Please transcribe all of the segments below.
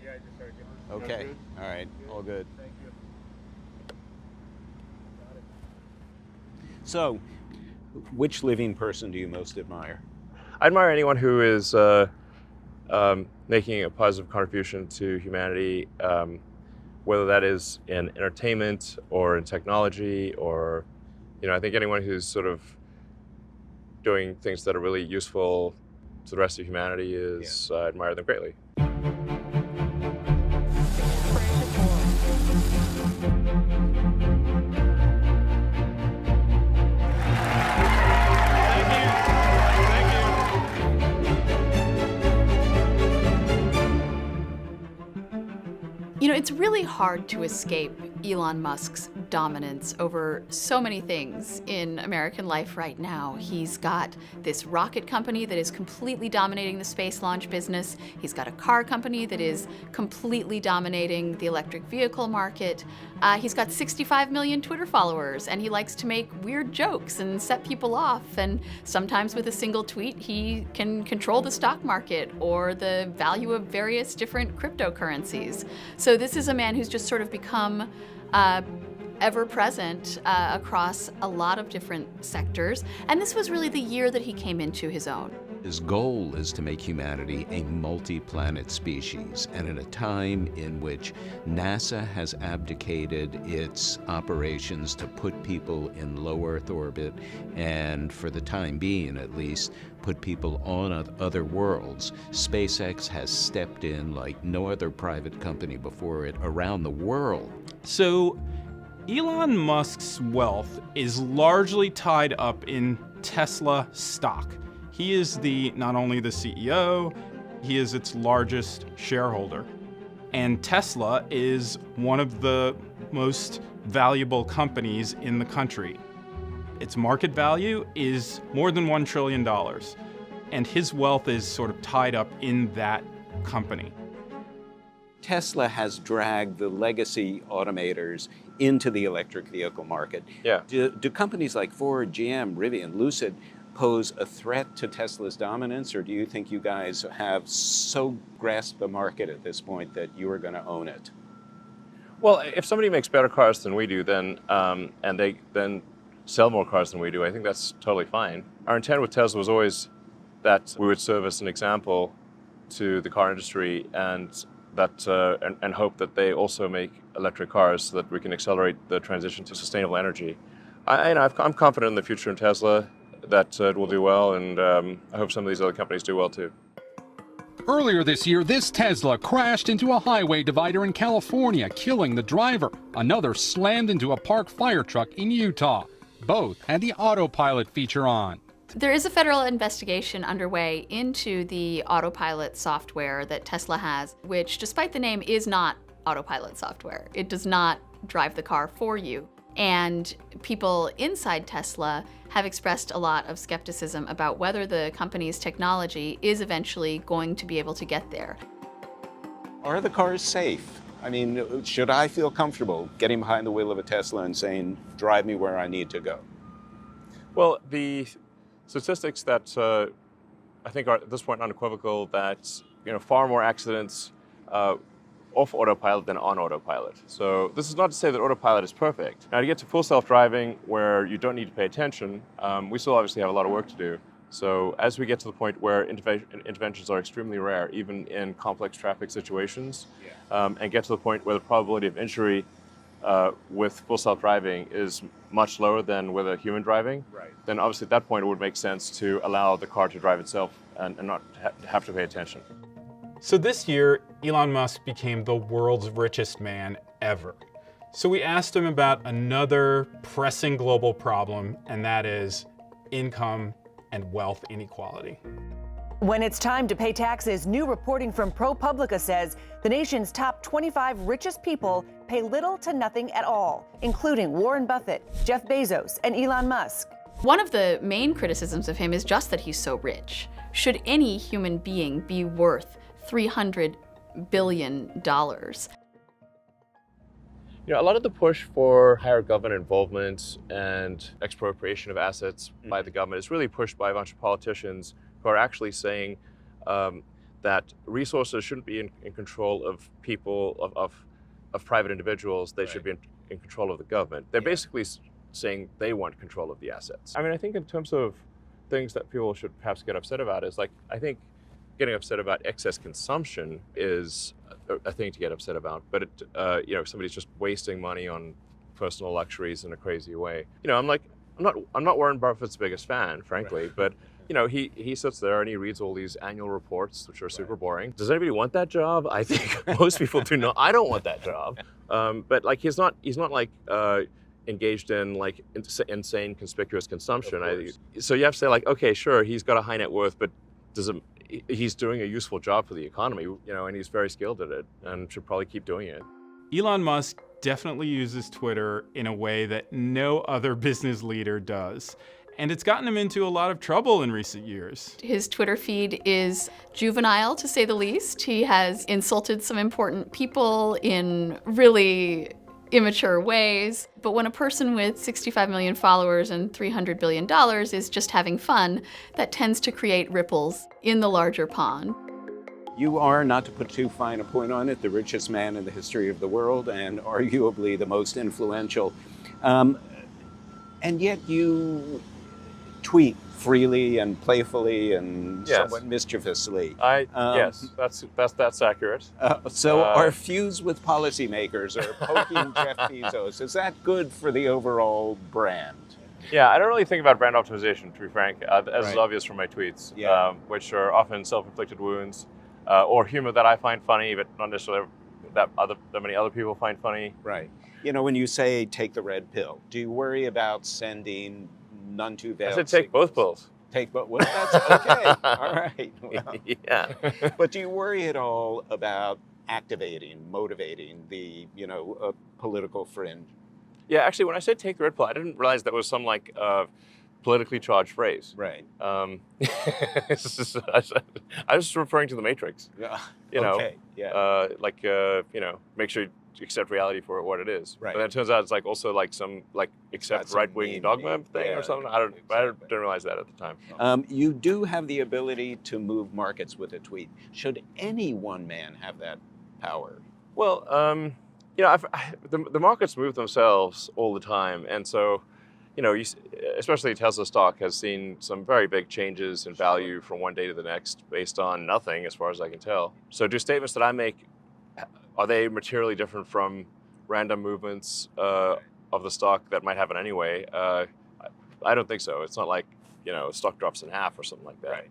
Yeah, I just heard you. Okay. All right. All good. Thank you. So, which living person do you most admire? I admire anyone who is making a positive contribution to humanity, whether that is in entertainment or in technology, or I think anyone who's sort of doing things that are really useful to the rest of humanity is I admire them greatly. It's really hard to escape Elon Musk's dominance over so many things in American life right now. He's got this rocket company that is completely dominating the space launch business. He's got a car company that is completely dominating the electric vehicle market. He's got 65 million Twitter followers, and he likes to make weird jokes and set people off. And sometimes with a single tweet, he can control the stock market or the value of various different cryptocurrencies. So this is a man who's just sort of become ever present across a lot of different sectors. And this was really the year that he came into his own. His goal is to make humanity a multi-planet species, and at a time in which NASA has abdicated its operations to put people in low Earth orbit, and for the time being at least, put people on other worlds, SpaceX has stepped in like no other private company before it around the world. So, Elon Musk's wealth is largely tied up in Tesla stock. He is not only the CEO, he is its largest shareholder. And Tesla is one of the most valuable companies in the country. Its market value is more than $1 trillion. And his wealth is sort of tied up in that company. Tesla has dragged the legacy automakers into the electric vehicle market. Yeah. Do companies like Ford, GM, Rivian, Lucid pose a threat to Tesla's dominance, or do you think you guys have so grasped the market at this point that you are going to own it? Well, if somebody makes better cars than we do, then and they then sell more cars than we do, I think that's totally fine. Our intent with Tesla was always that we would serve as an example to the car industry, and that and hope that they also make electric cars so that we can accelerate the transition to sustainable energy. I'm confident in the future in Tesla, that it will do well, and I hope some of these other companies do well too. Earlier this year, this Tesla crashed into a highway divider in California, killing the driver. Another slammed into a parked fire truck in Utah. Both had the autopilot feature on. There is a federal investigation underway into the autopilot software that Tesla has, which, despite the name, is not autopilot software. It does not drive the car for you. And people inside Tesla have expressed a lot of skepticism about whether the company's technology is eventually going to be able to get there. Are the cars safe? I mean, should I feel comfortable getting behind the wheel of a Tesla and saying, drive me where I need to go? Well, the statistics that I think are at this point unequivocal, that far more accidents off autopilot than on autopilot. So this is not to say that autopilot is perfect. Now, to get to full self-driving where you don't need to pay attention, we still obviously have a lot of work to do. So as we get to the point where interventions are extremely rare, even in complex traffic situations, and get to the point where the probability of injury with full self-driving is much lower than with a human driving, then obviously at that point it would make sense to allow the car to drive itself and not have to pay attention. So this year, Elon Musk became the world's richest man ever. So we asked him about another pressing global problem, and that is income and wealth inequality. When it's time to pay taxes, new reporting from ProPublica says the nation's top 25 richest people pay little to nothing at all, including Warren Buffett, Jeff Bezos, and Elon Musk. One of the main criticisms of him is just that he's so rich. Should any human being be worth $300 billion? A lot of the push for higher government involvement and expropriation of assets by the government is really pushed by a bunch of politicians who are actually saying that resources shouldn't be in control of people, of private individuals. They should be in control of the government. They're basically saying they want control of the assets. I mean, I think in terms of things that people should perhaps get upset about is, like, I think getting upset about excess consumption is a thing to get upset about. But if somebody's just wasting money on personal luxuries in a crazy way, I'm not Warren Buffett's biggest fan, frankly, but he sits there and he reads all these annual reports, which are super boring. Does anybody want that job? I think most people do not. I don't want that job. But like he's not like engaged in like insane conspicuous consumption. So you have to say, like, okay, sure, he's got a high net worth, but he's doing a useful job for the economy, and he's very skilled at it and should probably keep doing it. Elon Musk definitely uses Twitter in a way that no other business leader does. And it's gotten him into a lot of trouble in recent years. His Twitter feed is juvenile, to say the least. He has insulted some important people in really immature ways. But when a person with 65 million followers and $300 billion is just having fun, that tends to create ripples in the larger pond. You are, not to put too fine a point on it, the richest man in the history of the world and arguably the most influential. And yet you tweet freely and playfully and somewhat mischievously. Yes, that's accurate. So our feuds with policymakers are poking Jeff Bezos. Is that good for the overall brand? Yeah, I don't really think about brand optimization, to be frank, as is obvious from my tweets, which are often self-inflicted wounds or humor that I find funny, but not necessarily that many other people find funny. Right. When you say take the red pill, do you worry about sending none too veiled? I said take both pills. Take both. Well, that's okay. All right. Well, yeah. But do you worry at all about activating, motivating the political fringe? Yeah, actually, when I said take the red pill, I didn't realize that was some like politically charged phrase. Right. I was referring to the Matrix. Yeah. Okay. Yeah. Make sure you accept reality for what it is. Right. But then it turns out it's like also like some like accept right-wing dogma thing or something. I didn't realize that at the time. You do have the ability to move markets with a tweet. Should any one man have that power? Well, the markets move themselves all the time, and so especially Tesla stock has seen some very big changes in value from one day to the next based on nothing, as far as I can tell. So do statements that I make, are they materially different from random movements of the stock that might happen anyway? I don't think so. It's not like, stock drops in half or something like that, Right.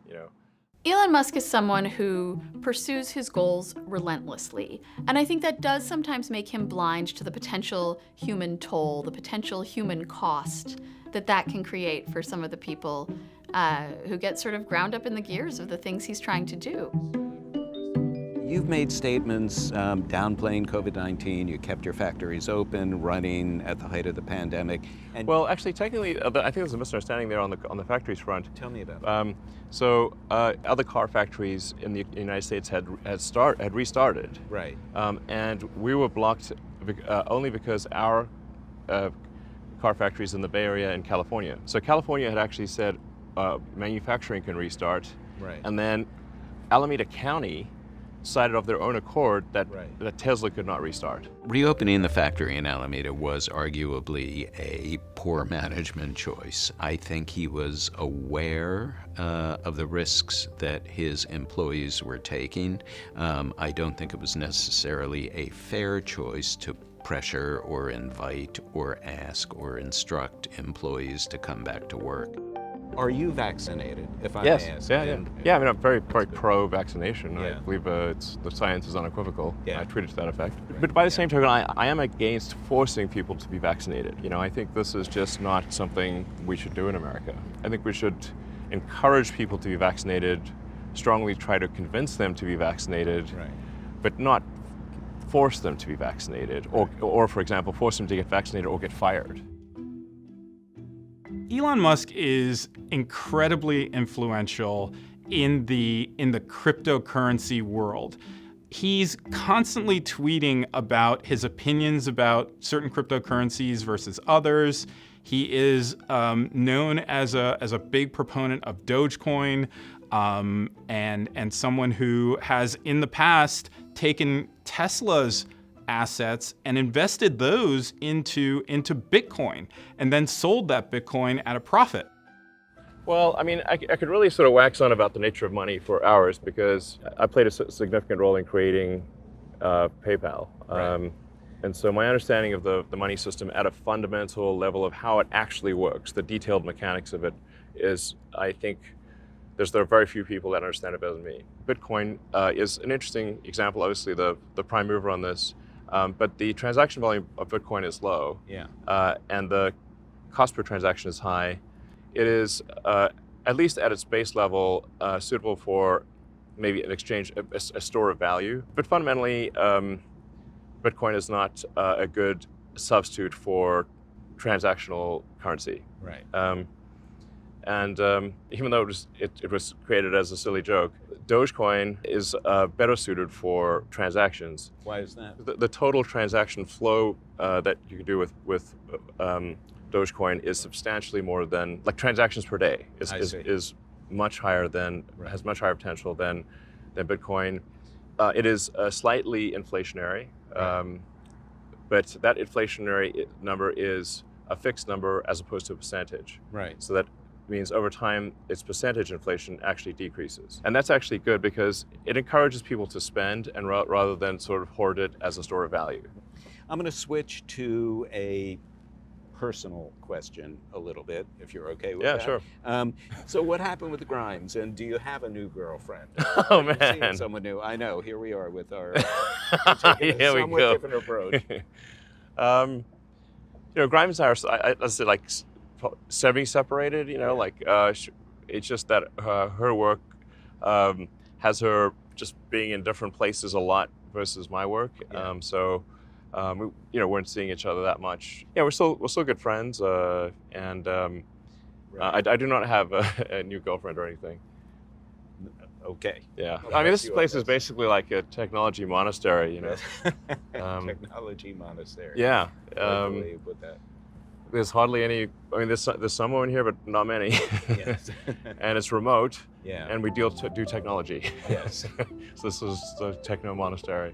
Elon Musk is someone who pursues his goals relentlessly. And I think that does sometimes make him blind to the potential human toll, the potential human cost that can create for some of the people who get sort of ground up in the gears of the things he's trying to do. You've made statements downplaying COVID-19. You kept your factories open, running at the height of the pandemic. And well, actually, technically, I think there's a misunderstanding there on the factories front. Tell me about it. So other car factories in the United States had restarted. Right. And we were blocked only because our car factories in the Bay Area and California. So California had actually said manufacturing can restart. Right. And then Alameda County decided of their own accord that Tesla could not restart. Reopening the factory in Alameda was arguably a poor management choice. I think he was aware of the risks that his employees were taking. I don't think it was necessarily a fair choice to pressure or invite or ask or instruct employees to come back to work. Are you vaccinated, if I Yes. may ask? Yeah, I mean, I'm very pro-vaccination. Yeah. I believe the science is unequivocal. Yeah. I tweeted to that effect. But by the same token, I am against forcing people to be vaccinated. I think this is just not something we should do in America. I think we should encourage people to be vaccinated, strongly try to convince them to be vaccinated, but not force them to be vaccinated, or for example, force them to get vaccinated or get fired. Elon Musk is incredibly influential in the cryptocurrency world. He's constantly tweeting about his opinions about certain cryptocurrencies versus others. He is known as a big proponent of Dogecoin. and someone who has in the past taken Tesla's assets and invested those into Bitcoin and then sold that Bitcoin at a profit. Well, I mean, I could really sort of wax on about the nature of money for hours because I played a significant role in creating PayPal. Right. And so my understanding of the money system at a fundamental level of how it actually works, the detailed mechanics of it, is, I think, there are very few people that understand it better than me. Bitcoin is an interesting example, obviously the prime mover on this, but the transaction volume of Bitcoin is low, and the cost per transaction is high. It is, at least at its base level, suitable for maybe an exchange, a store of value. But fundamentally, Bitcoin is not a good substitute for transactional currency. Right. And even though it was created as a silly joke, Dogecoin is better suited for transactions. Why is that? The total transaction flow that you can do with Dogecoin is substantially more than, like, transactions per day is much higher than, has much higher potential than Bitcoin. It is slightly inflationary, but that inflationary number is a fixed number as opposed to a percentage. Right. So that means over time, its percentage inflation actually decreases. And that's actually good because it encourages people to spend and rather than sort of hoard it as a store of value. I'm going to switch to a personal question a little bit, if you're okay with that. Yeah, sure. So what happened with the Grimes, and do you have a new girlfriend? Oh, You're man. seeing someone new. I know, here we are with our taking Here a we somewhat go. different approach. You know, Grimes and I are, let's say, like semi-separated, you know, like it's just that her work has her just being in different places a lot versus my work. We, you know, weren't seeing each other that much. Yeah, we're still good friends, and I do not have a new girlfriend or anything. Okay. Yeah, Well, I mean, bless this you, place I is guess. basically like a technology monastery, you know. Technology monastery. Yeah. I believe with that. There's hardly any. I mean, there's some in here, but not many. Yes. And it's remote. Yeah. And we do technology. Yes. So this is the techno monastery.